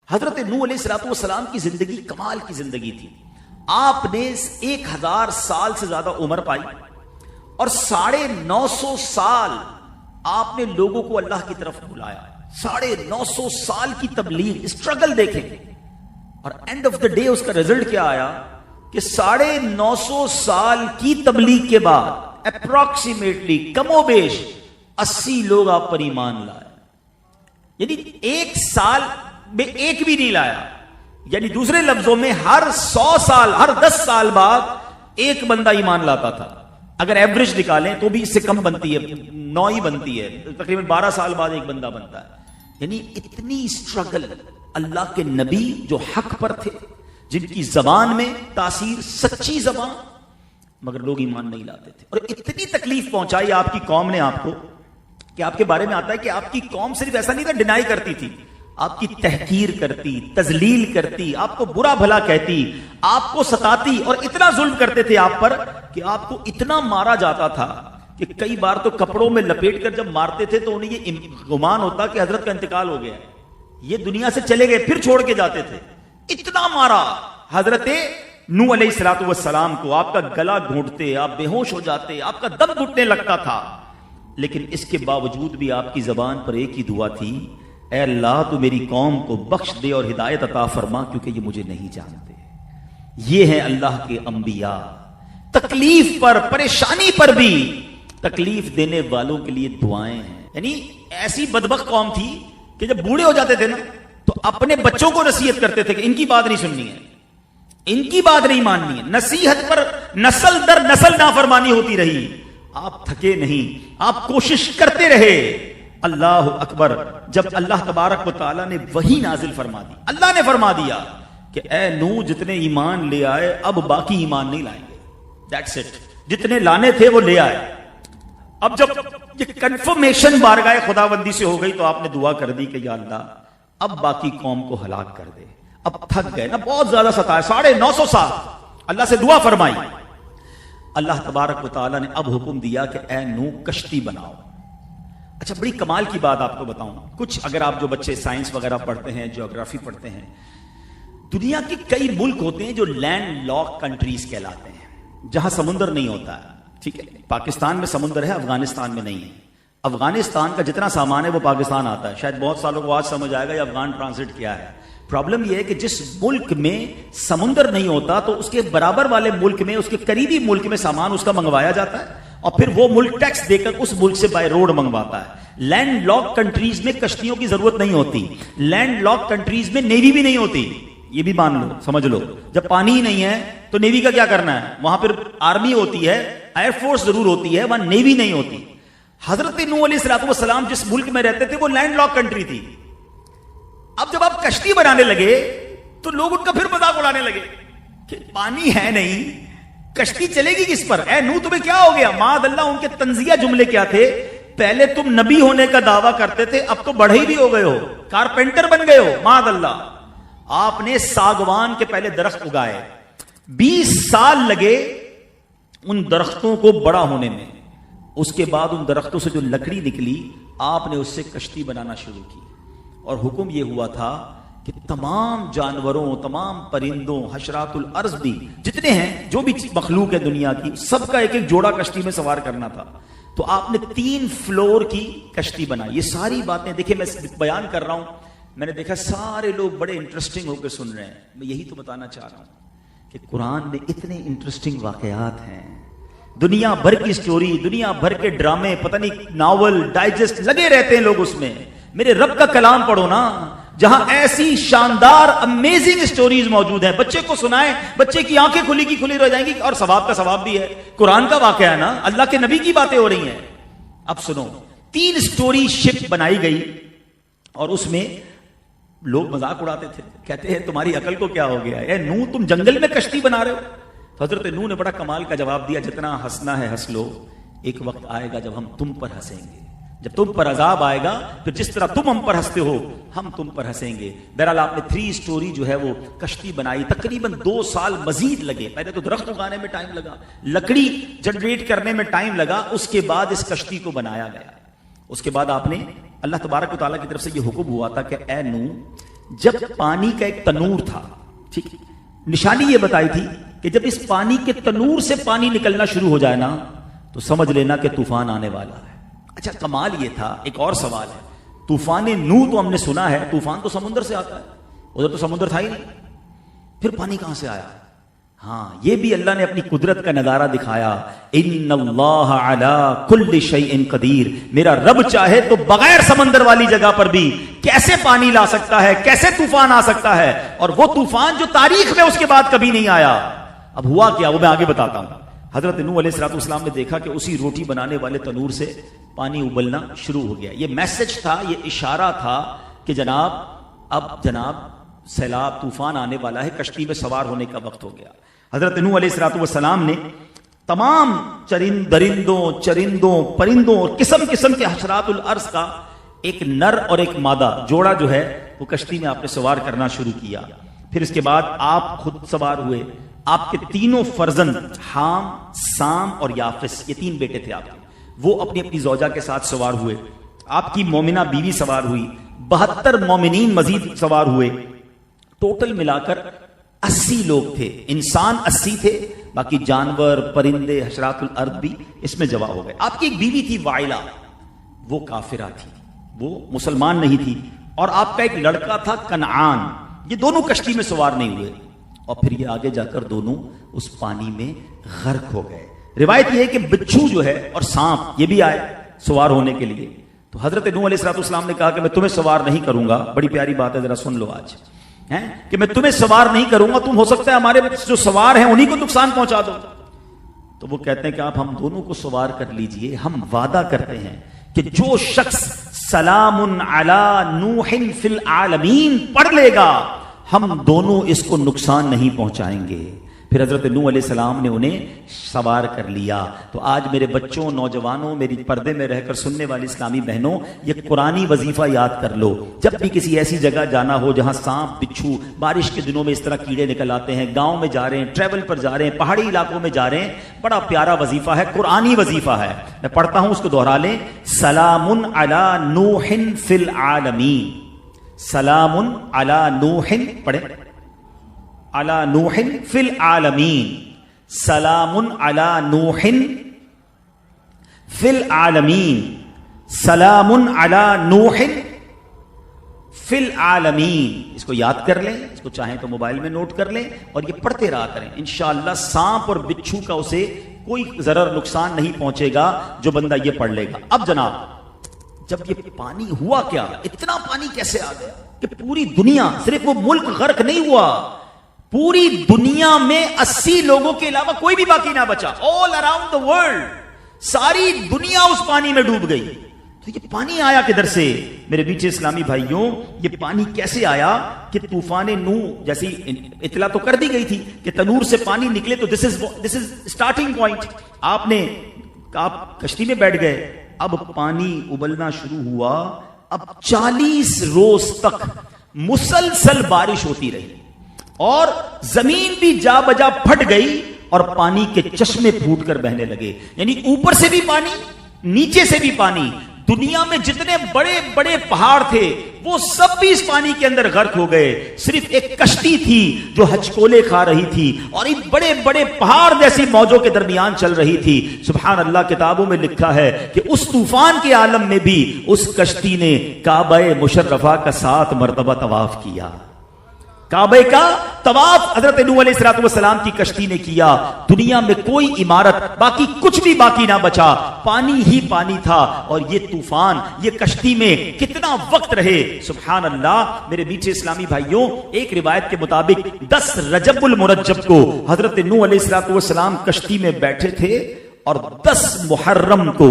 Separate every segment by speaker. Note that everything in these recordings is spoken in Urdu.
Speaker 1: حضرت نوح علیہ السلام کی زندگی کمال کی زندگی تھی. آپ نے 1000 سال سے زیادہ عمر پائی اور 950 سال آپ نے لوگوں کو اللہ کی طرف بلایا. 950 سال کی تبلیغ, اسٹرگل دیکھیں, اور اینڈ آف دا ڈے اس کا رزلٹ کیا آیا کہ 950 سال کی تبلیغ کے بعد اپروکسیمیٹلی کم و بیش 80 لوگ آپ پر ایمان لائے. یعنی 1 سال میں ایک بھی نہیں لایا. یعنی دوسرے لفظوں میں ہر 100 سال, ہر 10 سال بعد ایک بندہ ایمان لاتا تھا. اگر ایوریج نکالیں تو بھی اس سے کم بنتی ہے, 9 ہی بنتی ہے, تقریباً 12 سال بعد ایک بندہ بنتا ہے. یعنی اتنی اسٹرگل. اللہ کے نبی جو حق پر تھے, جن کی زبان میں تاثیر, سچی زبان, مگر لوگ ایمان نہیں لاتے تھے. اور اتنی تکلیف پہنچائی آپ کی قوم نے آپ کو کہ آپ کے بارے میں آتا ہے کہ آپ کی قوم صرف ایسا نہیں تھا ڈینائی کرتی تھی, آپ کی تحقیر کرتی, تذلیل کرتی, آپ کو برا بھلا کہتی, آپ کو ستاتی, اور اتنا ظلم کرتے تھے آپ پر کہ آپ کو اتنا مارا جاتا تھا کہ کئی بار تو کپڑوں میں لپیٹ کر جب مارتے تھے تو انہیں یہ گمان ہوتا کہ حضرت کا انتقال ہو گیا, یہ دنیا سے چلے گئے, پھر چھوڑ کے جاتے تھے. اتنا مارا حضرت نوح علیہ السلام کو, آپ کا گلا گھونٹتے, آپ بے ہوش ہو جاتے, آپ کا دم گھٹنے لگتا تھا. لیکن اس کے باوجود بھی آپ کی زبان پر ایک ہی دعا تھی, اے اللہ تو میری قوم کو بخش دے اور ہدایت عطا فرما, کیونکہ یہ مجھے نہیں جانتے. یہ ہیں اللہ کے انبیاء. تکلیف پر, پریشانی پر بھی تکلیف دینے والوں کے لیے دعائیں ہیں. یعنی ایسی بدبخت قوم تھی کہ جب بوڑھے ہو جاتے تھے نا تو اپنے بچوں کو نصیحت کرتے تھے کہ ان کی بات نہیں سننی ہے, ان کی بات نہیں ماننی ہے. نصیحت پر نسل در نسل نافرمانی ہوتی رہی. آپ تھکے نہیں, آپ کوشش کرتے رہے. اللہ اکبر. جب اللہ تبارک و تعالیٰ نے وحی نازل فرما دی, اللہ نے فرما دیا کہ اے نوح جتنے ایمان لے آئے اب باقی ایمان نہیں لائیں گے. That's it. جتنے لانے تھے وہ لے آئے. اب جب یہ کنفرمیشن بارگاہ خداوندی سے ہو گئی تو آپ نے دعا کر دی کہ یا اللہ اب باقی قوم کو ہلاک کر دے. اب تھک گئے نا, بہت زیادہ ستایا, 950 سال اللہ سے دعا فرمائی. اللہ تبارک و تعالیٰ نے اب حکم دیا کہ اے نوح کشتی بناؤ. اچھا, بڑی کمال کی بات آپ کو بتاؤں. کچھ اگر آپ جو بچے سائنس وغیرہ پڑھتے ہیں, جیوگرافی پڑھتے ہیں, دنیا کے کئی ملک ہوتے ہیں جو لینڈ لاک کنٹریز کہلاتے ہیں, جہاں سمندر نہیں ہوتا ہے. ٹھیک ہے, پاکستان میں سمندر ہے, افغانستان میں نہیں ہے. افغانستان کا جتنا سامان ہے وہ پاکستان آتا ہے. شاید بہت سالوں کو آج سمجھ آئے گا یہ افغان ٹرانزٹ کیا ہے. پرابلم یہ ہے کہ جس ملک میں سمندر نہیں ہوتا تو اس کے برابر والے ملک میں, اس کے قریبی ملک میں سامان اس کا منگوایا جاتا ہے اور پھر وہ ملک ٹیکس دے کر اس ملک سے بائی روڈ منگواتا ہے. لینڈ لاک کنٹریز میں کشتیوں کی ضرورت نہیں ہوتی. لینڈ لاک کنٹریز میں نیوی بھی نہیں ہوتی. یہ بھی مان لو, سمجھ لو. جب پانی ہی نہیں ہے تو نیوی کا کیا کرنا ہے؟ وہاں پھر آرمی ہوتی ہے, ایئر فورس ضرور ہوتی ہے, وہاں نیوی نہیں ہوتی. حضرت نوح علیہ السلام جس ملک میں رہتے تھے وہ لینڈ لاک کنٹری تھی. اب جب آپ کشتی بنانے لگے تو لوگ ان کا پھر مذاق اڑانے لگے کہ پانی ہے نہیں, کشتی چلے گی کس پر؟ اے نوح تمہیں کیا ہو گیا؟ معاذ اللہ. ان کے طنزیہ جملے کیا تھے؟ پہلے تم نبی ہونے کا دعویٰ کرتے تھے, اب تو بڑھئی بھی ہو گئے ہو, کارپینٹر بن گئے ہو. معاذ اللہ. آپ نے ساگوان کے پہلے درخت اگائے, 20 سال لگے ان درختوں کو بڑا ہونے میں. اس کے بعد ان درختوں سے جو لکڑی نکلی آپ نے اس سے کشتی بنانا شروع کی. اور حکم یہ ہوا تھا کہ تمام جانوروں, تمام پرندوں, حشرات الارض بھی جتنے ہیں, جو بھی مخلوق ہے دنیا کی, سب کا ایک ایک جوڑا کشتی میں سوار کرنا تھا. تو آپ نے 3 فلور کی کشتی بنائی. یہ ساری باتیں دیکھیں میں بیان کر رہا ہوں, میں نے دیکھا سارے لوگ بڑے انٹرسٹنگ ہو کے سن رہے ہیں. میں یہی تو بتانا چاہ رہا ہوں کہ قرآن میں اتنے انٹرسٹنگ واقعات ہیں, دنیا بھر کی سٹوری, دنیا بھر کے ڈرامے, پتہ نہیں ناول, ڈائجسٹ لگے رہتے ہیں لوگ اس میں. میرے رب کا کلام پڑھو نا, جہاں ایسی شاندار امیزنگ سٹوریز موجود ہیں. بچے کو سنائیں, بچے کی آنکھیں کھلی کی کھلی رہ جائیں گی, اور ثواب کا ثواب بھی ہے. قرآن کا واقعہ ہے نا, اللہ کے نبی کی باتیں ہو رہی ہیں. اب سنو, 3 سٹوری شپ بنائی گئی اور اس میں لوگ مذاق اڑاتے تھے, کہتے ہیں تمہاری عقل کو کیا ہو گیا, اے نوح تم جنگل میں کشتی بنا رہے ہو. حضرت نوح نے بڑا کمال کا جواب دیا, جتنا ہنسنا ہے ہنس لو, ایک وقت آئے گا جب ہم تم پر ہنسیں گے. جب تم پر عذاب آئے گا پھر جس طرح تم ہم پر ہنستے ہو ہم تم پر ہنسیں گے. بہرحال آپ نے 3 سٹوری جو ہے وہ کشتی بنائی. تقریباً 2 سال مزید لگے. پہلے تو درخت اگانے میں ٹائم لگا, لکڑی جنریٹ کرنے میں ٹائم لگا, اس کے بعد اس کشتی کو بنایا گیا. اس کے بعد آپ نے اللہ تبارک و تعالیٰ کی طرف سے یہ حکم ہوا تھا کہ اے نوح جب پانی کا ایک تنور تھا، ٹھیک، نشانی یہ بتائی تھی کہ جب اس پانی کے تنور سے پانی نکلنا شروع ہو جائے نا تو سمجھ لینا کہ طوفان آنے والا ہے۔ اچھا کمال یہ تھا، ایک اور سوال ہے، طوفان نوح تو ہم نے سنا ہے، طوفان تو سمندر سے آتا ہے، ادھر تو سمندر تھا ہی نہیں، پھر پانی کہاں سے آیا؟ ہاں یہ بھی اللہ نے اپنی قدرت کا نظارہ دکھایا، ان اللہ علی کل شیء قدیر، میرا رب چاہے تو بغیر سمندر والی جگہ پر بھی کیسے پانی لا سکتا ہے، کیسے طوفان آ سکتا ہے، اور وہ طوفان جو تاریخ میں اس کے بعد کبھی نہیں آیا۔ اب ہوا کیا وہ میں آگے بتاتا ہوں۔ حضرت نوح علیہ السلام نے دیکھا کہ اسی روٹی بنانے والے تنور سے پانی ابلنا شروع ہو گیا۔ یہ میسج تھا، یہ اشارہ تھا کہ جناب اب جناب سیلاب طوفان آنے والا ہے، کشتی میں سوار ہونے کا وقت ہو گیا۔ حضرت نوح علیہ السلام نے تمام چرندوں پرندوں اور قسم قسم کے حشرات الارض کا ایک نر اور ایک مادہ جوڑا جو ہے وہ کشتی میں آپ نے سوار کرنا شروع کیا۔ پھر اس کے بعد آپ خود سوار ہوئے، آپ کے تینوں فرزند حام، سام اور یافس، یہ تین بیٹے تھے آپ کے، وہ اپنی اپنی زوجہ کے ساتھ سوار ہوئے، آپ کی مومنہ بیوی سوار ہوئی، 72 مومنین مزید سوار ہوئے، ٹوٹل ملا کر 80 لوگ تھے، انسان 80 تھے، باقی جانور پرندے حشرات الارض بھی اس میں جمع ہو گئے۔ آپ کی ایک بیوی تھی وائلہ، وہ کافرہ تھی، وہ مسلمان نہیں تھی، اور آپ کا ایک لڑکا تھا کنعان، یہ دونوں کشتی میں سوار نہیں ہوئے، اور پھر یہ آگے جا کر دونوں اس پانی میں غرق ہو گئے۔ روایت یہ ہے کہ بچھو جو ہے اور سانپ یہ بھی آئے سوار ہونے کے لیے، تو حضرت نوح علیہ السلام نے کہا کہ میں تمہیں سوار نہیں کروں گا، بڑی پیاری بات ہے، ذرا سن لو آج کہ میں تمہیں سوار نہیں کروں گا، تم ہو سکتا ہے ہمارے جو سوار ہیں انہی کو نقصان پہنچا دو۔ تو وہ کہتے ہیں کہ آپ ہم دونوں کو سوار کر لیجئے، ہم وعدہ کرتے ہیں کہ جو شخص سلام علی نوح فی العالمین پڑھ لے گا ہم دونوں اس کو نقصان نہیں پہنچائیں گے۔ پھر حضرت نوح علیہ السلام نے انہیں سوار کر لیا۔ تو آج میرے بچوں، نوجوانوں، میری پردے میں رہ کر سننے والی اسلامی بہنوں، یہ قرآنی وظیفہ یاد کر لو، جب بھی کسی ایسی جگہ جانا ہو جہاں سانپ بچھو، بارش کے دنوں میں اس طرح کیڑے نکل آتے ہیں، گاؤں میں جا رہے ہیں، ٹریول پر جا رہے ہیں، پہاڑی علاقوں میں جا رہے ہیں، بڑا پیارا وظیفہ ہے، قرآنی وظیفہ ہے، میں پڑھتا ہوں، اس کو دوہرا لیں، سلام علی نوح فی العالمین، سلام علی نوح، پڑھیں، علی نوح فی العالمین، سلام علی نوح فی العالمین، سلام علی نوح فی العالمین۔ اس کو یاد کر لیں، اس کو چاہیں تو موبائل میں نوٹ کر لیں اور یہ پڑھتے رہا کریں، انشاءاللہ سانپ اور بچھو کا اسے کوئی ضرر نقصان نہیں پہنچے گا جو بندہ یہ پڑھ لے گا۔ اب جناب جب یہ پانی ہوا کیا، اتنا پانی کیسے آ گیا کہ پوری دنیا، صرف وہ ملک غرق نہیں ہوا، پوری دنیا میں 80 لوگوں کے علاوہ کوئی بھی باقی نہ بچا، all around the world، ساری دنیا اس پانی میں ڈوب گئی۔ تو یہ پانی آیا کدھر سے؟ میرے بیچے اسلامی بھائیوں، یہ پانی کیسے آیا کہ طوفان نوح جیسی اطلاع تو کر دی گئی تھی کہ تنور سے پانی نکلے، تو this is starting point۔ آپ کشتی میں بیٹھ گئے، اب پانی ابلنا شروع ہوا، اب 40 روز تک مسلسل بارش ہوتی رہی، اور زمین بھی جا بجا پھٹ گئی اور پانی کے چشمے پھوٹ کر بہنے لگے، یعنی اوپر سے بھی پانی، نیچے سے بھی پانی۔ دنیا میں جتنے بڑے بڑے پہاڑ تھے وہ سب بھی اس پانی کے اندر غرق ہو گئے، صرف ایک کشتی تھی جو ہچکولے کھا رہی تھی اور ان بڑے بڑے پہاڑ جیسی موجوں کے درمیان چل رہی تھی۔ سبحان اللہ، کتابوں میں لکھا ہے کہ اس طوفان کے عالم میں بھی اس کشتی نے کعبہ مشرفہ کا 7 مرتبہ طواف کیا، کعبے کا طواف حضرت نوح علیہ السلام کی کشتی نے کیا۔ دنیا میں کوئی عمارت باقی، کچھ بھی باقی نہ بچا، پانی ہی پانی تھا، اور یہ طوفان یہ کشتی میں کتنا وقت رہے، سبحان اللہ۔ میرے میٹھے اسلامی بھائیوں، ایک روایت کے مطابق 10 رجب المرجب کو حضرت نوح علیہ السلام کشتی میں بیٹھے تھے، اور 10 محرم کو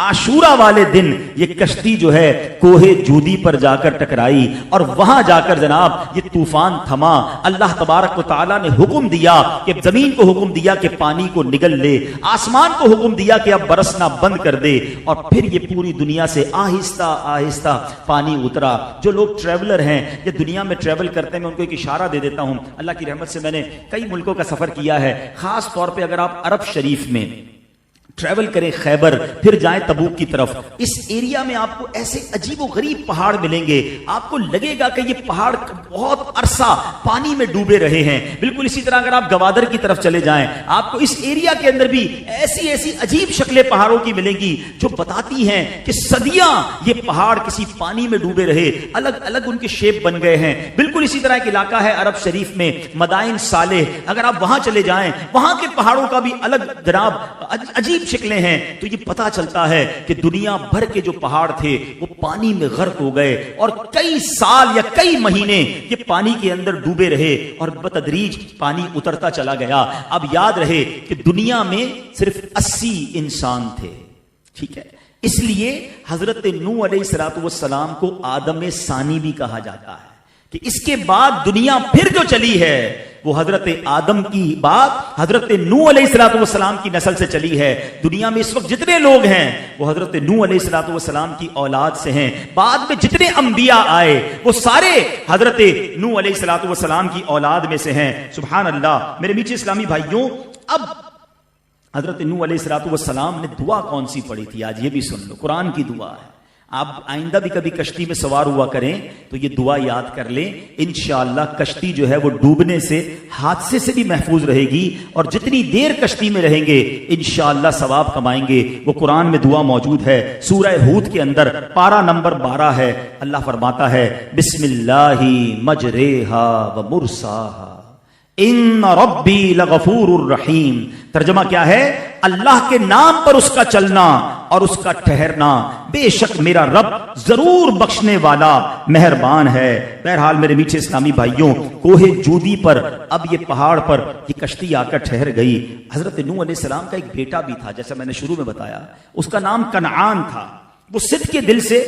Speaker 1: عاشورہ والے دن یہ کشتی جو ہے کوہ جودی پر جا کر ٹکرائی، اور وہاں جا کر جناب یہ طوفان تھما۔ اللہ تبارک و تعالیٰ نے حکم دیا کہ زمین کو حکم دیا کہ پانی کو نگل لے، آسمان کو حکم دیا کہ اب برسنا بند کر دے، اور پھر یہ پوری دنیا سے آہستہ آہستہ پانی اترا۔ جو لوگ ٹریولر ہیں یا دنیا میں ٹریول کرتے ہیں، میں ان کو ایک اشارہ دے دیتا ہوں، اللہ کی رحمت سے میں نے کئی ملکوں کا سفر کیا ہے، خاص طور پہ اگر آپ عرب شریف میں ٹریول کریں خیبر، پھر جائیں تبوک کی طرف، اس ایریا میں آپ کو ایسے عجیب و غریب پہاڑ ملیں گے، آپ کو لگے گا کہ یہ پہاڑ بہت عرصہ پانی میں ڈوبے رہے ہیں۔ بالکل اسی طرح اگر آپ گوادر کی طرف چلے جائیں، آپ کو اس ایریا کے اندر بھی ایسی ایسی عجیب شکلیں پہاڑوں کی ملیں گی جو بتاتی ہیں کہ صدیاں یہ پہاڑ کسی پانی میں ڈوبے رہے، الگ الگ ان کے شیپ بن گئے ہیں۔ بالکل اسی طرح ایک علاقہ ہے عرب شریف میں مدائن صالح، اگر آپ وہاں چلے جائیں، وہاں کے پہاڑوں کا بھی الگ جناب عجیب شکلیں ہیں، تو یہ پتا چلتا ہے کہ دنیا بھر کے جو پہاڑ تھے وہ پانی میں غرق ہو گئے اور کئی سال یا کئی مہینے یہ پانی کے اندر ڈوبے رہے اور بتدریج پانی اترتا چلا گیا۔ اب یاد رہے کہ دنیا میں صرف 80 انسان تھے، ٹھیک ہے، اس لیے حضرت نوح علیہ السلام کو آدم ثانی بھی کہا جاتا ہے کہ اس کے بعد دنیا پھر جو چلی ہے وہ حضرت آدم کی بات حضرت نوح علیہ السلام کی نسل سے چلی ہے۔ دنیا میں اس وقت جتنے لوگ ہیں وہ حضرت نوح علیہ السلام کی اولاد سے ہیں۔ بعد میں جتنے انبیاء آئے وہ سارے حضرت نوح علیہ السلام کی اولاد میں سے ہیں۔ سبحان اللہ۔ میرے میٹھے اسلامی بھائیوں، اب حضرت نوح علیہ السلام نے دعا کون سی پڑھی تھی آج یہ بھی سن لو، قرآن کی دعا ہے۔ آپ آئندہ بھی کبھی کشتی میں سوار ہوا کریں تو یہ دعا یاد کر لیں، انشاءاللہ کشتی جو ہے وہ ڈوبنے سے، حادثے سے بھی محفوظ رہے گی، اور جتنی دیر کشتی میں رہیں گے انشاءاللہ ثواب کمائیں گے۔ وہ قرآن میں دعا موجود ہے، سورہ ہود کے اندر پارہ نمبر 12 ہے۔ اللہ فرماتا ہے بسم اللہ مجریہا و مرساہا ان ربی لغفور الرحیم۔ ترجمہ کیا ہے؟ اللہ کے نام پر اس کا چلنا اور اس کا ٹھہرنا، بے شک میرا رب ضرور بخشنے والا مہربان ہے۔ بہرحال میرے میٹھے اسلامی بھائیوں، کوہ جودی پر اب یہ پہاڑ پر یہ کشتی آ کر ٹھہر گئی۔ حضرت نوح علیہ السلام کا ایک بیٹا بھی تھا، جیسا میں نے شروع میں بتایا، اس کا نام کنعان تھا۔ وہ صدق کے دل سے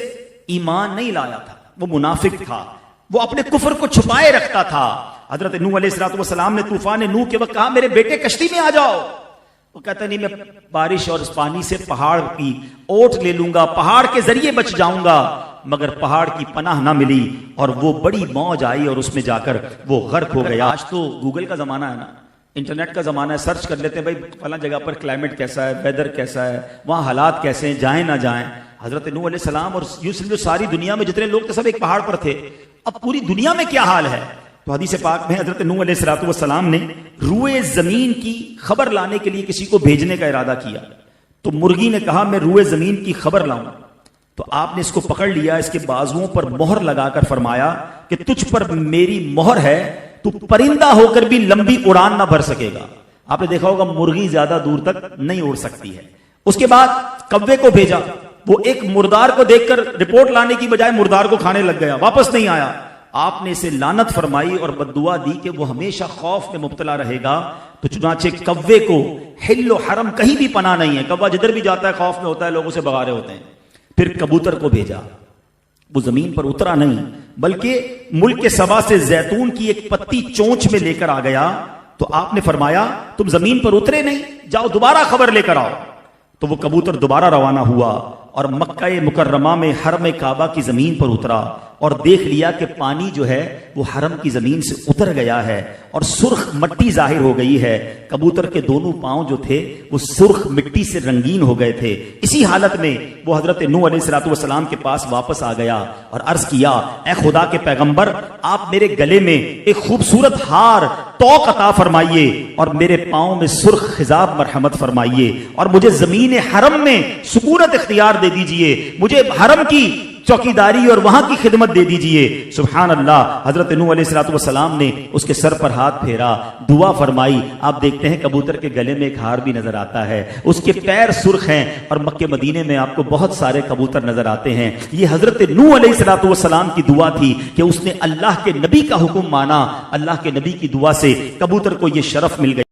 Speaker 1: ایمان نہیں لایا تھا، وہ منافق تھا، وہ اپنے کفر کو چھپائے رکھتا تھا۔ حضرت نوح علیہ السلام نے طوفان نوح کے وقت کہا میرے بیٹے کشتی میں آ جاؤ، وہ کہتا نہیں، میں بارش اور اس پانی سے پہاڑ کی اوٹ لے لوں گا، پہاڑ کے ذریعے بچ جاؤں گا، مگر پہاڑ کی پناہ نہ ملی اور وہ بڑی موج آئی اور اس میں جا کر وہ غرق ہو گیا۔ آج تو گوگل کا زمانہ ہے نا، انٹرنیٹ کا زمانہ ہے، سرچ کر لیتے ہیں بھائی فلاں جگہ پر کلائمیٹ کیسا ہے، ویدر کیسا ہے، وہاں حالات کیسے ہیں، جائیں نہ جائیں۔ حضرت نوح علیہ السلام اور یوں سمجھو ساری دنیا میں جتنے لوگ تھے سب ایک پہاڑ پر تھے، اب پوری دنیا میں کیا حال ہے؟ تو حدیث پاک میں حضرت نوح علیہ السلام نے روئے زمین کی خبر لانے کے لیے کسی کو بھیجنے کا ارادہ کیا، تو مرغی نے کہا میں روئے زمین کی خبر لاؤں، تو آپ نے اس کو پکڑ لیا، اس کے بازوؤں پر مہر لگا کر فرمایا کہ تجھ پر میری مہر ہے، تو پرندہ ہو کر بھی لمبی اڑان نہ بھر سکے گا۔ آپ نے دیکھا ہوگا مرغی زیادہ دور تک نہیں اڑ سکتی ہے۔ اس کے بعد کوے کو بھیجا، وہ ایک مردار کو دیکھ کر رپورٹ لانے کی بجائے مردار کو کھانے لگ گیا، واپس نہیں آیا۔ آپ نے اسے لعنت فرمائی اور بددعا دی کہ وہ ہمیشہ خوف میں مبتلا رہے گا، تو چنانچہ کوے کو حل و حرم کہیں بھی پناہ نہیں ہے، کوا جدھر بھی جاتا ہے خوف میں ہوتا ہے، لوگوں سے بغارے ہوتے ہیں۔ پھر کبوتر کو بھیجا، وہ زمین پر اترا نہیں بلکہ ملک سبا سے زیتون کی ایک پتی چونچ میں لے کر آ گیا، تو آپ نے فرمایا تم زمین پر اترے نہیں، جاؤ دوبارہ خبر لے کر آؤ۔ تو وہ کبوتر دوبارہ روانہ ہوا اور مکہ مکرمہ میں حرم کعبہ کی زمین پر اترا اور دیکھ لیا کہ پانی جو ہے وہ حرم کی زمین سے اتر گیا ہے اور سرخ مٹی ظاہر ہو گئی ہے۔ کبوتر کے دونوں پاؤں جو تھے وہ سرخ مٹی سے رنگین ہو گئے تھے۔ اسی حالت میں وہ حضرت نوح علیہ السلام کے پاس واپس آ گیا اور عرض کیا اے خدا کے پیغمبر، آپ میرے گلے میں ایک خوبصورت ہار توق عطا فرمائیے اور میرے پاؤں میں سرخ خضاب مرحمت فرمائیے اور مجھے زمین حرم میں سکونت اختیار دے دیجئے، مجھے حرم کی چوکیداری اور وہاں کی خدمت دے دیجئے۔ سبحان اللہ۔ حضرت نوح علیہ السلام نے اس کے سر پر ہاتھ پھیرا، دعا فرمائی۔ آپ دیکھتے ہیں کبوتر کے گلے میں ایک ہار بھی نظر آتا ہے، اس کے پیر سرخ ہیں اور مکے مدینے میں آپ کو بہت سارے کبوتر نظر آتے ہیں۔ یہ حضرت نوح علیہ السلام کی دعا تھی کہ اس نے اللہ کے نبی کا حکم مانا، اللہ کے نبی کی دعا سے کبوتر کو یہ شرف مل گیا۔